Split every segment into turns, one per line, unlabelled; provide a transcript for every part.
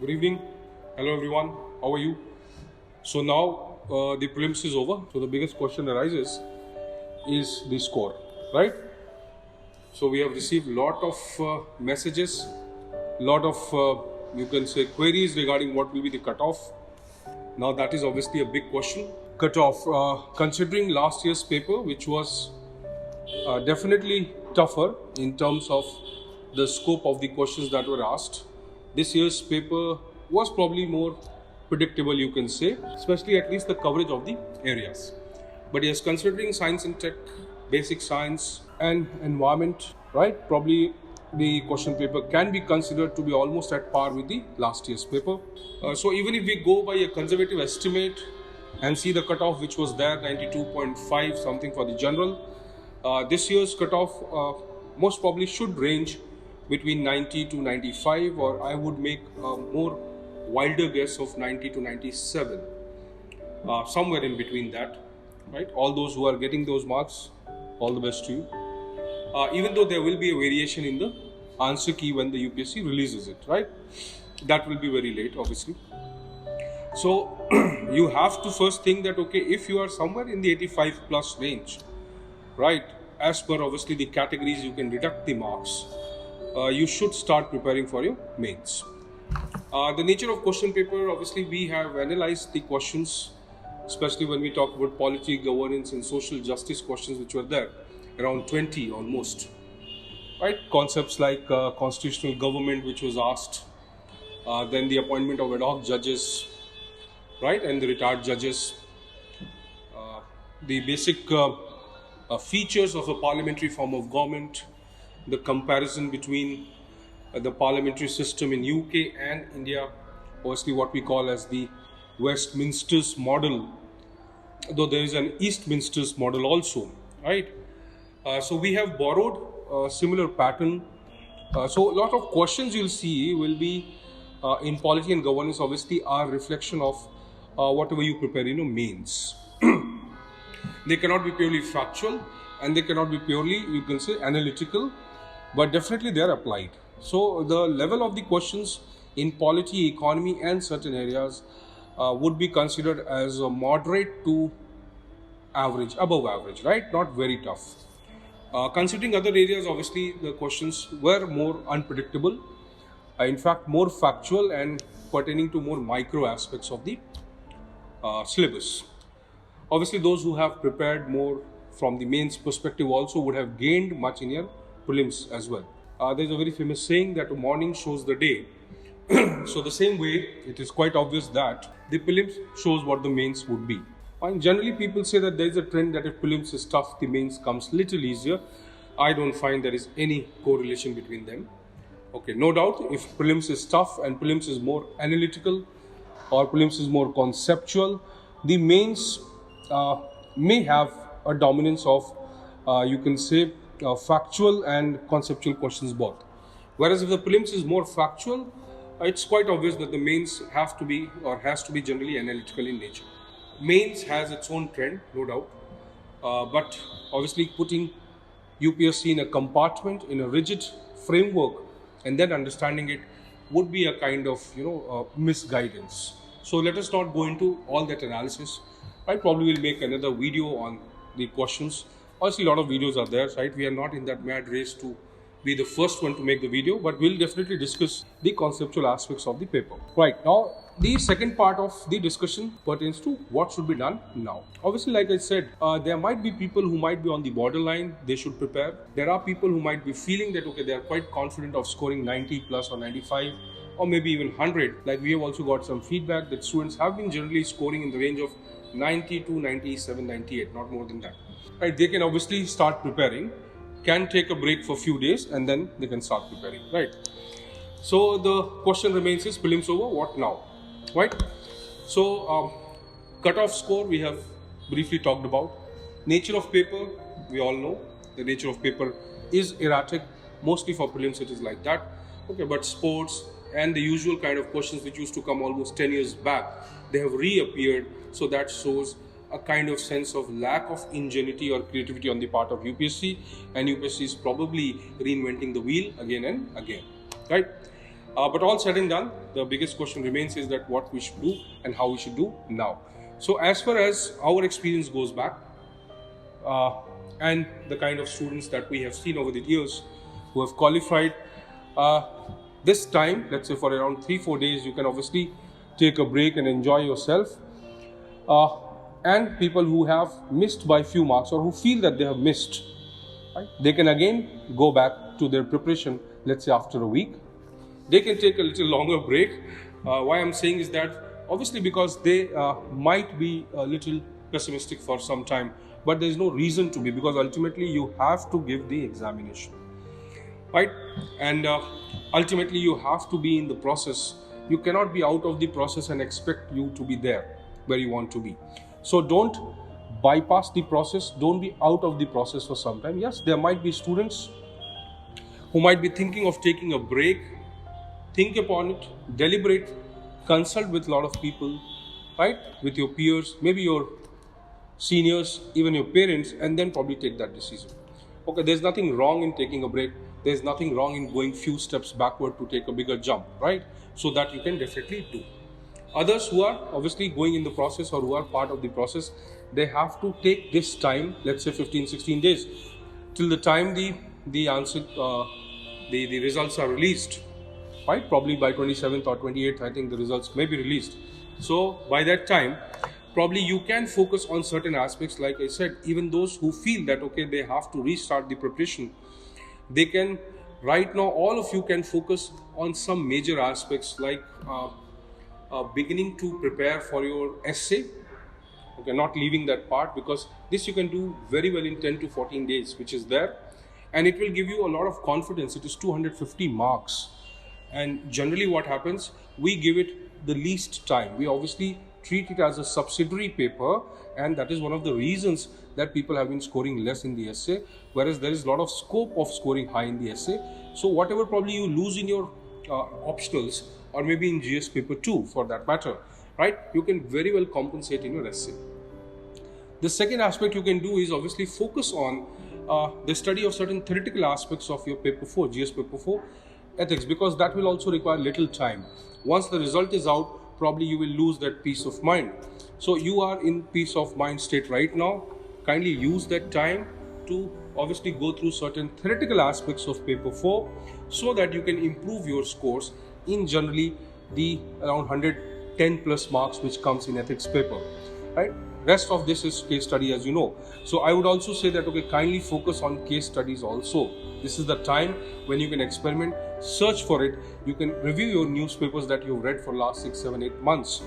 Good evening. Hello everyone. How are you? So now the prelims is over. So the biggest question arises is the score, right? So we have received lot of messages, lot of you can say queries regarding what will be the cutoff. Now that is obviously a big question. Cutoff, considering last year's paper, which was definitely tougher in terms of the scope of the questions that were asked. This year's paper was probably more predictable, you can say, especially at least the coverage of the areas. But yes, considering science and tech, basic science, and environment, right? Probably the question paper can be considered to be almost at par with the last year's paper. So even if we go by a conservative estimate and see the cutoff which was there, 92.5 something for the general, this year's cutoff most probably should range between 90 to 95, or I would make a more wilder guess of 90 to 97, somewhere in between that, right? All those who are getting those marks, all the best to you. Even though there will be a variation in the answer key when the UPSC releases it, right? That will be very late, obviously. So you have to first think that, okay, if you are somewhere in the 85 plus range, right, as per obviously the categories you can deduct the marks, you should start preparing for your mains. The nature of question paper, obviously we have analyzed the questions, especially when we talk about polity, governance and social justice questions which were there, around 20 almost, right? Concepts like constitutional government which was asked, then the appointment of ad hoc judges, right, and the retired judges, the basic features of a parliamentary form of government, the comparison between the parliamentary system in UK and India, obviously what we call as the Westminster's model, though there is an Eastminster's model also, right? So we have borrowed a similar pattern. So a lot of questions you'll see will be in polity and governance, obviously are reflection of whatever you prepare in your mains. They cannot be purely factual and they cannot be purely, you can say, analytical, but definitely they are applied. So the level of the questions in polity, economy and certain areas would be considered as a moderate to average, above average, right? Not very tough. Considering other areas, obviously the questions were more unpredictable, in fact more factual and pertaining to more micro aspects of the syllabus. Obviously those who have prepared more from the mains perspective also would have gained much in your prelims as well. There's a very famous saying that morning shows the day. So the same way, it is quite obvious that the prelims shows what the mains would be. And generally people say that there is a trend that if prelims is tough, the mains comes little easier. I don't find there is any correlation between them. Okay, no doubt if prelims is tough and prelims is more analytical or prelims is more conceptual, the mains may have a dominance of you can say factual and conceptual questions both. Whereas if the prelims is more factual, it's quite obvious that the mains have to be or has to be generally analytical in nature. Mains has its own trend, no doubt, but obviously putting UPSC in a compartment, in a rigid framework, and then understanding it would be a kind of misguidance. So let us not go into all that analysis. I probably will make another video on the questions. Obviously, a lot of videos are there, right? We are not in that mad race to be the first one to make the video, but we'll definitely discuss the conceptual aspects of the paper. Right, now the second part of the discussion pertains to what should be done now. Obviously, like I said, there might be people who might be on the borderline, they should prepare. There are people who might be feeling that, okay, they are quite confident of scoring 90 plus or 95 or maybe even 100. Like we have also got some feedback that students have been generally scoring in the range of 90 to 97, 98, not more than that. Right, they can obviously start preparing, can take a break for a few days and then they can start preparing, right? So the question remains is prelims over, what now, right? So cutoff score we have briefly talked about. Nature of paper, we all know the nature of paper is erratic, mostly for prelims it is like that. Okay, but sports and the usual kind of questions which used to come almost 10 years back, they have reappeared, so that shows a kind of sense of lack of ingenuity or creativity on the part of UPSC, and UPSC is probably reinventing the wheel again and again, right? But all said and done, the biggest question remains is that what we should do and how we should do now. So as far as our experience goes back, and the kind of students that we have seen over the years who have qualified, this time, let's say for around 3-4 days, you can obviously take a break and enjoy yourself. And people who have missed by few marks or who feel that they have missed, right, they can again go back to their preparation, let's say after a week. They can take a little longer break. Why I'm saying is that obviously because they might be a little pessimistic for some time, but there is no reason to be, because ultimately you have to give the examination, right? And ultimately you have to be in the process. You cannot be out of the process and expect you to be there where you want to be. So don't bypass the process. Don't be out of the process for some time. Yes, there might be students who might be thinking of taking a break. Think upon it, deliberate, consult with a lot of people, right? With your peers, maybe your seniors, even your parents, and then probably take that decision. Okay, there's nothing wrong in taking a break. There's nothing wrong in going few steps backward to take a bigger jump, right? So that you can definitely do. Others who are obviously going in the process or who are part of the process, they have to take this time, let's say 15-16 days, till the time the answer, the results are released, right? Probably by 27th or 28th, I think the results may be released. So by that time, probably you can focus on certain aspects. Like I said, even those who feel that, okay, they have to restart the preparation, they can, right now, all of you can focus on some major aspects like beginning to prepare for your essay. Okay, not leaving that part, because this you can do very well in 10 to 14 days, which is there. And it will give you a lot of confidence. It is 250 marks. And generally what happens, we give it the least time. We obviously treat it as a subsidiary paper, and that is one of the reasons that people have been scoring less in the essay, whereas there is a lot of scope of scoring high in the essay. So whatever probably you lose in your optionals, or maybe in GS paper 2 for that matter, right, you can very well compensate in your essay. The second aspect you can do is obviously focus on the study of certain theoretical aspects of your paper 4, GS paper 4 ethics, because that will also require little time. Once the result is out, probably you will lose that peace of mind. So you are in peace of mind state right now. Kindly use that time to obviously go through certain theoretical aspects of paper 4 so that you can improve your scores in generally the around 110 plus marks which comes in ethics paper, right? Rest of this is case study, as you know. So I would also say that, okay, kindly focus on case studies also. This is the time when you can experiment, search for it. You can review your newspapers that you've read for last 6, 7, 8 months,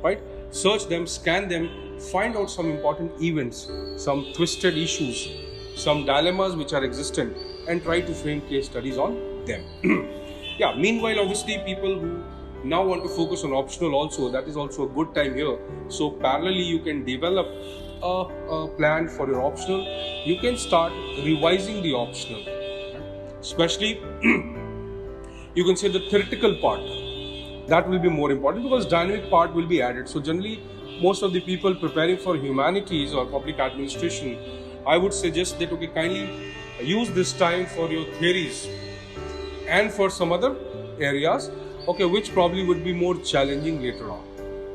right? Search them, scan them, find out some important events, some twisted issues, some dilemmas which are existent, and try to frame case studies on them. Yeah, meanwhile, obviously, people who now want to focus on optional also, that is also a good time here. So parallelly, you can develop a plan for your optional. You can start revising the optional, especially you can say the theoretical part. That will be more important because dynamic part will be added. So generally, most of the people preparing for humanities or public administration, I would suggest that, okay, kindly use this time for your theories and for some other areas, okay, which probably would be more challenging later on.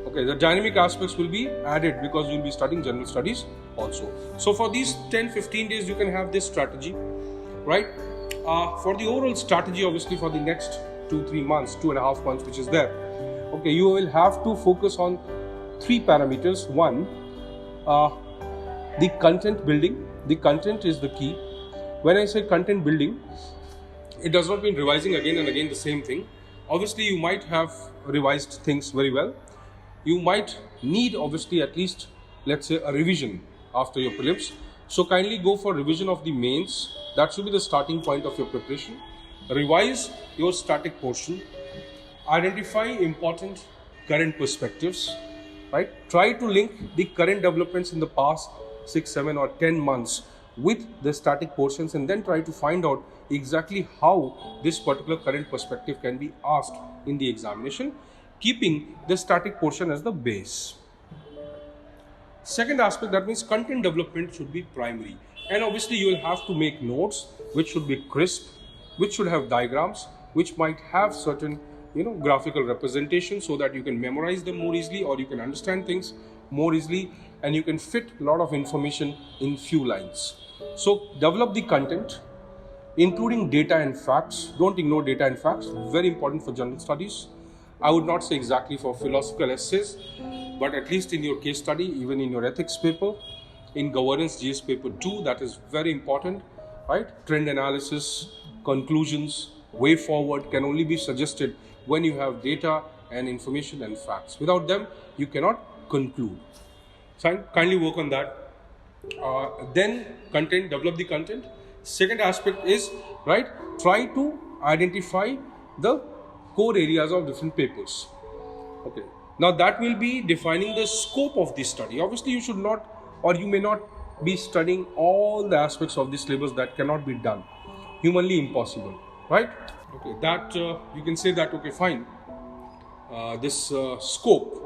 Okay, the dynamic aspects will be added because you'll be studying general studies also. So for these 10-15 days, you can have this strategy, right? For the overall strategy, obviously for the next 2-3 months, 2.5 months, which is there, okay, you will have to focus on 3 parameters. One, the content building. The content is the key. When I say content building, it does not mean revising again and again the same thing. Obviously, you might have revised things very well. You might need, obviously, at least, let's say, a revision after your prelims. So kindly go for revision of the mains. That should be the starting point of your preparation. Revise your static portion. Identify important current perspectives, right? Try to link the current developments in the past 6, 7 or 10 months with the static portions, and then try to find out exactly how this particular current perspective can be asked in the examination, keeping the static portion as the base. Second aspect, that means content development should be primary, and obviously you will have to make notes which should be crisp, which should have diagrams, which might have certain graphical representation so that you can memorize them more easily, or you can understand things more easily, and you can fit a lot of information in few lines. So develop the content, including data and facts. Don't ignore data and facts, very important for general studies. I would not say exactly for philosophical essays, but at least in your case study, even in your ethics paper, in governance GS paper 2, that is very important, right? Trend analysis, conclusions, way forward can only be suggested when you have data and information and facts. Without them, you cannot conclude. So kindly work on that. Then content, develop the content. Second aspect is, right, try to identify the core areas of different papers. Okay. Now that will be defining the scope of the study. Obviously, you should not, or you may not be studying all the aspects of the syllabus. That cannot be done. Humanly impossible, right? Okay. That you can say that, okay, fine. This scope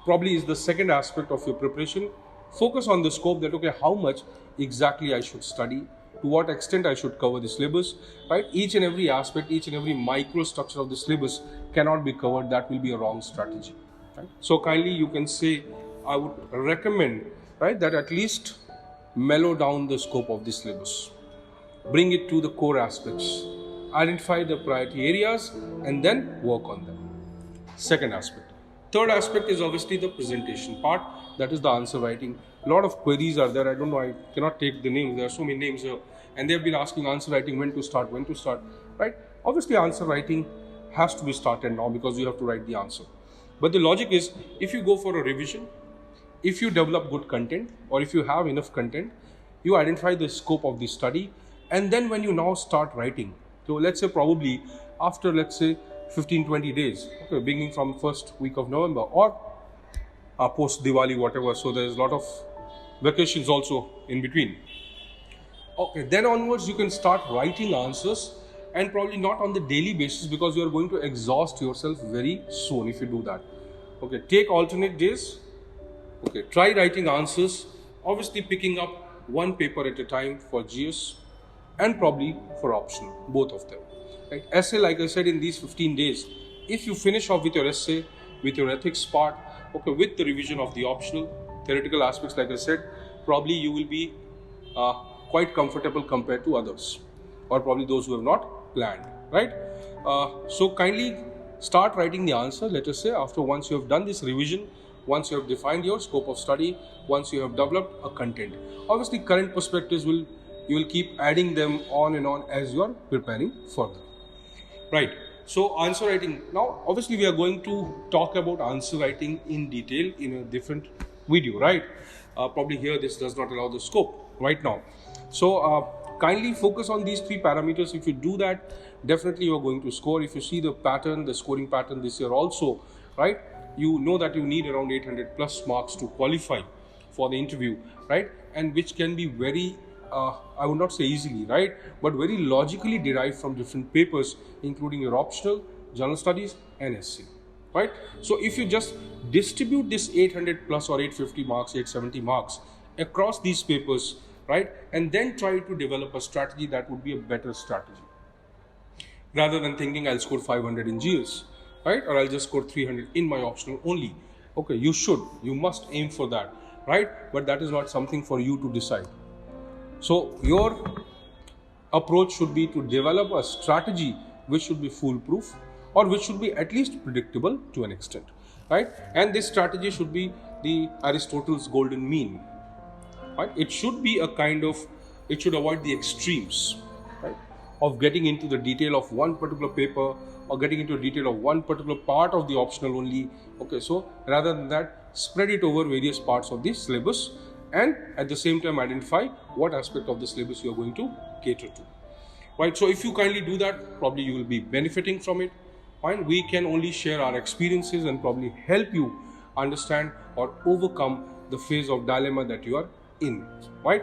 probably is the second aspect of your preparation. Focus on the scope, that okay, how much exactly I should study, to what extent I should cover the syllabus, right? Each and every aspect, each and every micro structure of the syllabus cannot be covered. That will be a wrong strategy, right? So kindly you can say, I would recommend, right, that at least mellow down the scope of the syllabus, bring it to the core aspects, identify the priority areas, and then work on them. Second aspect. Third aspect is obviously the presentation part, that is the answer writing. A lot of queries are there. I don't know, I cannot take the names. There are so many names here, and they've been asking answer writing, when to start, right? Obviously, answer writing has to be started now because you have to write the answer. But the logic is, if you go for a revision, if you develop good content, or if you have enough content, you identify the scope of the study, and then when you now start writing, so let's say probably after, let's say, 15-20 days, okay, beginning from first week of November, or post Diwali, whatever, so there's a lot of vacations also in between. Okay, then onwards you can start writing answers, and probably not on the daily basis, because you are going to exhaust yourself very soon if you do that. Okay, take alternate days. Okay, try writing answers, obviously picking up one paper at a time for GS and probably for optional, both of them. Right? Essay, like I said, in these 15 days, if you finish off with your essay, with your ethics part, okay, with the revision of the optional theoretical aspects, like I said, probably you will be quite comfortable compared to others, or probably those who have not planned, right? So kindly start writing the answer, let us say, after once you have done this revision, once you have defined your scope of study, once you have developed a content. Obviously, current perspectives you will keep adding them on and on as you are preparing further. Right. So answer writing. Now, obviously, we are going to talk about answer writing in detail in a different video, right? Probably here this does not allow the scope right now. So kindly focus on these three parameters. If you do that, definitely you are going to score. If you see the pattern, the scoring pattern this year also, right? You know that you need around 800 plus marks to qualify for the interview, right? And which can be very I would not say easily, right, but very logically derived from different papers, including your optional, general studies, and essay, right? So if you just distribute this 800 plus or 850 marks, 870 marks across these papers, right, and then try to develop a strategy, that would be a better strategy, rather than thinking I'll score 500 in GS, right, or I'll just score 300 in my optional only. Okay, you must aim for that, right, but that is not something for you to decide. So your approach should be to develop a strategy which should be foolproof, or which should be at least predictable to an extent, right? And this strategy should be the Aristotle's golden mean, right? It should be a kind of, it should avoid the extremes, right, of getting into the detail of one particular paper, or getting into detail of one particular part of the optional only. Okay, so rather than that, spread it over various parts of the syllabus, and at the same time identify what aspect of the syllabus you are going to cater to, right? So if you kindly do that, probably you will be benefiting from it. Fine, we can only share our experiences and probably help you understand or overcome the phase of dilemma that you are in, right?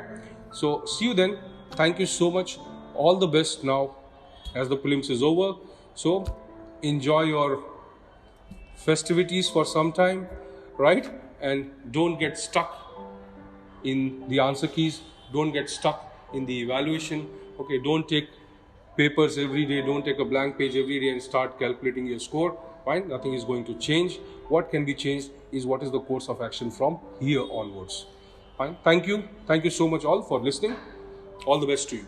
So see you then. Thank you so much. All the best now as the prelims is over. So enjoy your festivities for some time, right? And don't get stuck in the answer keys, don't get stuck in the evaluation. Okay, don't take papers every day, don't take a blank page every day and start calculating your score. Fine, nothing is going to change. What can be changed is what is the course of action from here onwards. Fine, thank you so much all for listening. All the best to you.